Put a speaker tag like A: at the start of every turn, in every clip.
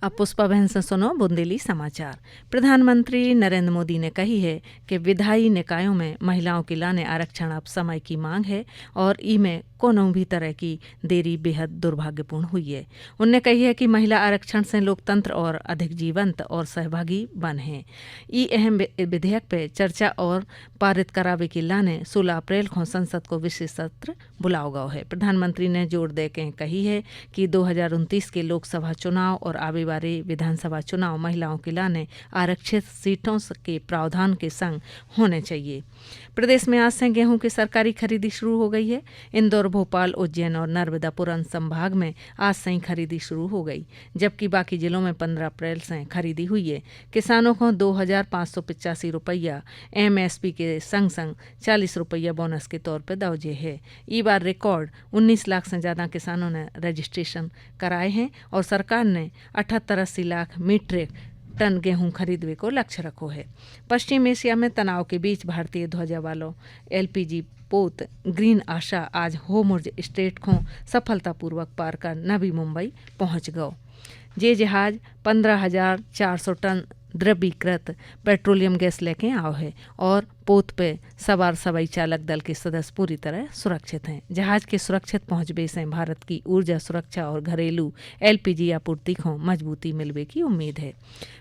A: अब पुष्पा बहन से सुनो बुंदेली समाचार। प्रधानमंत्री नरेंद्र मोदी ने कही है कि विधायी निकायों में महिलाओं के लाने आरक्षण अब समय की मांग है और इमें कोनो भी तरह की देरी बेहद दुर्भाग्यपूर्ण हुई है। उनने कही है कि महिला आरक्षण से लोकतंत्र और अधिक जीवंत और सहभागी बन है। ई अहम विधेयक पे चर्चा और पारित करावे के लाने 16 अप्रैल को संसद को विशेष सत्र बुलाओ गयो है। प्रधानमंत्री ने जोर दे के कही है कि 2029 के लोकसभा चुनाव और आवे वाले विधानसभा चुनाव महिलाओं के लाने आरक्षित सीटों के प्रावधान के संग होने चाहिए। प्रदेश में आज से गेहूं की सरकारी खरीदी शुरू हो गई है। इंदौर, भोपाल, उज्जैन और नर्मदापुरम संभाग में आज से ही खरीदी शुरू हो गई, जबकि बाकी जिलों में 15 अप्रैल से खरीदी हुई है। किसानों को 2,585 रुपया एमएसपी के संग संग 40 रुपया बोनस के तौर पर दौजे है। ई बार रिकॉर्ड 19 लाख से ज्यादा किसानों ने रजिस्ट्रेशन कराए हैं और सरकार ने 78-80 लाख मीट्रिक टन गेहूं खरीदने को लक्ष्य रखो है। पश्चिम एशिया में तनाव के बीच भारतीय ध्वजा वालों एलपीजी पोत ग्रीन आशा आज होर्मुज़ स्ट्रेट को सफलतापूर्वक पार कर नवी मुंबई पहुंच गयो। ये जहाज 15,400 टन द्रवीकृत पेट्रोलियम गैस लेके आओ है और पोत पे सवार सवाई चालक दल के सदस्य पूरी तरह सुरक्षित हैं। जहाज के सुरक्षित पहुंचने से भारत की ऊर्जा सुरक्षा और घरेलू एलपीजी आपूर्ति को मजबूती मिलने की उम्मीद है।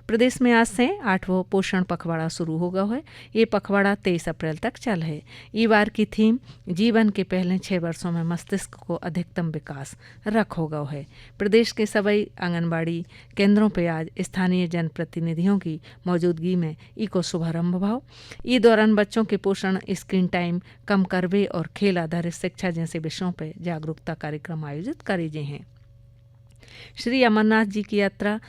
A: प्रदेश में आज से 8वां पोषण पखवाड़ा शुरू हो गया है। ये पखवाड़ा 23 अप्रैल तक चल है। ई बार की थीम जीवन के पहले 6 वर्षों में मस्तिष्क को अधिकतम विकास रखो गया है। प्रदेश के सभी आंगनबाड़ी केंद्रों पर आज स्थानीय जनप्रतिनिधियों की मौजूदगी में इको शुभारंभ भाव। ई दौरान बच्चों के पोषण, स्क्रीन टाइम कम करवे और खेल आधारित शिक्षा जैसे विषयों पर जागरूकता कार्यक्रम आयोजित करे गए हैं। श्री अमरनाथ जी की यात्रा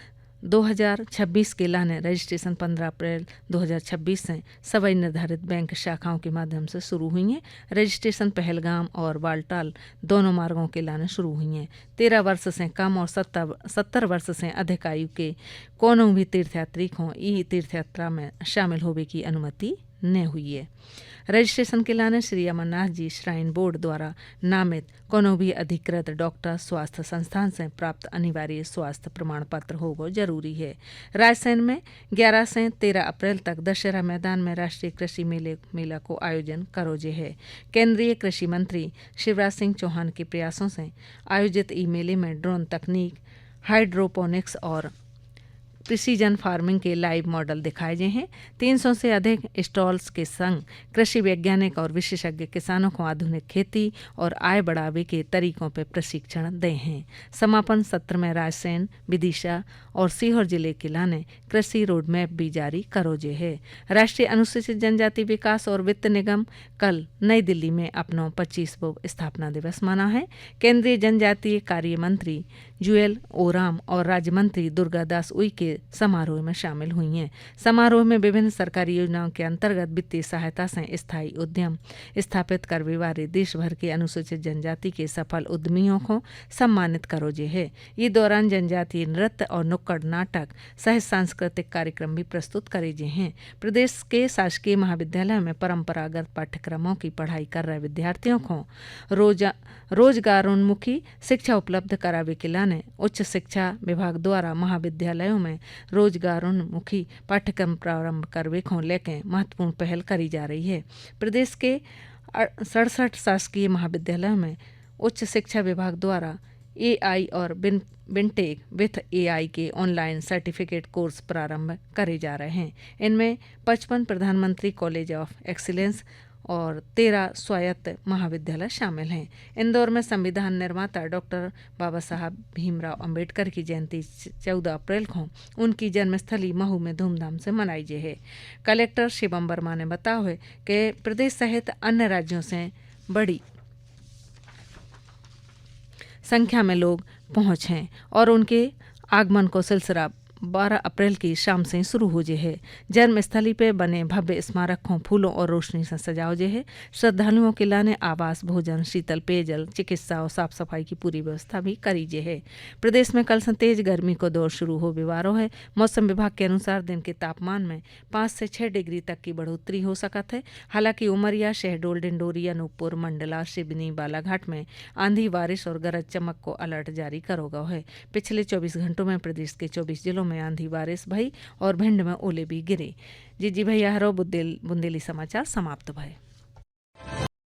A: 2026 के लाने रजिस्ट्रेशन 15 अप्रैल 2026 से सभी निर्धारित बैंक शाखाओं के माध्यम से शुरू हुई हैं। रजिस्ट्रेशन पहलगाम और बालटाल दोनों मार्गों के लाने शुरू हुई हैं। 13 वर्ष से कम और 70 वर्ष से अधिक आयु के कोनो भी तीर्थयात्री को ई तीर्थयात्रा में शामिल होने की अनुमति न हुई है। रजिस्ट्रेशन के लाने श्री अमरनाथ जी श्राइन बोर्ड द्वारा नामित कोनो भी अधिकृत डॉक्टर स्वास्थ्य संस्थान से प्राप्त अनिवार्य स्वास्थ्य प्रमाण पत्र होगा जरूरी है। रायसेन में 11 से 13 अप्रैल तक दशहरा मैदान में राष्ट्रीय कृषि मेला को आयोजन करोजे है। केंद्रीय कृषि मंत्री शिवराज सिंह चौहान के प्रयासों से आयोजित ई मेले में ड्रोन तकनीक, हाइड्रोपोनिक्स और प्रिसीजन फार्मिंग के लाइव मॉडल दिखाए गए हैं। 300 से अधिक स्टॉल्स के संग कृषि वैज्ञानिक और विशेषज्ञ किसानों को आधुनिक खेती और आय बढ़ावे के तरीकों पर प्रशिक्षण दे हैं। समापन सत्र में रायसेन, विदिशा और सीहोर जिले के लाने कृषि रोड मैप भी जारी करोजे है। राष्ट्रीय अनुसूचित जनजाति विकास और वित्त निगम कल नई दिल्ली में अपना 25वां स्थापना दिवस मना है। केंद्रीय जनजातीय कार्य मंत्री जुएल ओराम और राज्य मंत्री दुर्गा दास उइके समारोह में शामिल हुई हैं। समारोह में विभिन्न सरकारी योजनाओं के अंतर्गत वित्तीय सहायता से स्थायी उद्यम स्थापित करने वाले देश भर के अनुसूचित जनजाति के सफल उद्यमियों को सम्मानित करोजे है। ये दौरान जनजातीय नृत्य और नुक्कड़ नाटक सहित सांस्कृतिक कार्यक्रम भी प्रस्तुत करे गए हैं। प्रदेश के शासकीय महाविद्यालय में परंपरागत पाठ्यक्रमों की पढ़ाई कर रहे विद्यार्थियों को रोजगारोन्मुखी शिक्षा उपलब्ध करावे के लाने उच्च शिक्षा विभाग द्वारा महाविद्यालयों में रोजगारोन्मुखी पाठ्यक्रम प्रारंभ करने को लेकर महत्वपूर्ण पहल करी जा रही है। प्रदेश के 67 शासकीय महाविद्यालयों में उच्च शिक्षा विभाग द्वारा एआई और बिनटेक विथ एआई के ऑनलाइन सर्टिफिकेट कोर्स प्रारंभ करे जा रहे हैं। इनमें 55 प्रधानमंत्री कॉलेज ऑफ एक्सीलेंस और 13 स्वायत्त महाविद्यालय शामिल हैं। इंदौर में संविधान निर्माता डॉक्टर बाबा साहब भीमराव अंबेडकर की जयंती 14 अप्रैल को उनकी जन्मस्थली महू में धूमधाम से मनाई गई है। कलेक्टर शिवम वर्मा ने बताया है कि प्रदेश सहित अन्य राज्यों से बड़ी संख्या में लोग पहुंचे और उनके आगमन को सिलसिला 12 अप्रैल की शाम से शुरू हो जे है। जन्मस्थली पे बने भव्य स्मारक को फूलों और रोशनी से सजाओ जे है। श्रद्धालुओं के लाने आवास, भोजन, शीतल पेयजल, चिकित्सा और साफ सफाई की पूरी व्यवस्था भी करी जे है। प्रदेश में कल से तेज गर्मी को दौर शुरू हो विवारो है। मौसम विभाग के अनुसार दिन के तापमान में 5 से 6 डिग्री तक की बढ़ोतरी हो सकत है। हालांकि उमरिया, शहडोल, डिंडोरी, अनूपपुर, मंडला, सिवनी, बालाघाट में आंधी, बारिश और गरज चमक को अलर्ट जारी करो गयो है। पिछले 24 घंटों में प्रदेश के 24 जिलों में आंधी बारिश भई और भिंड में ओले भी गिरे। जी भैया हरो बुंदेली समाचार समाप्त भय।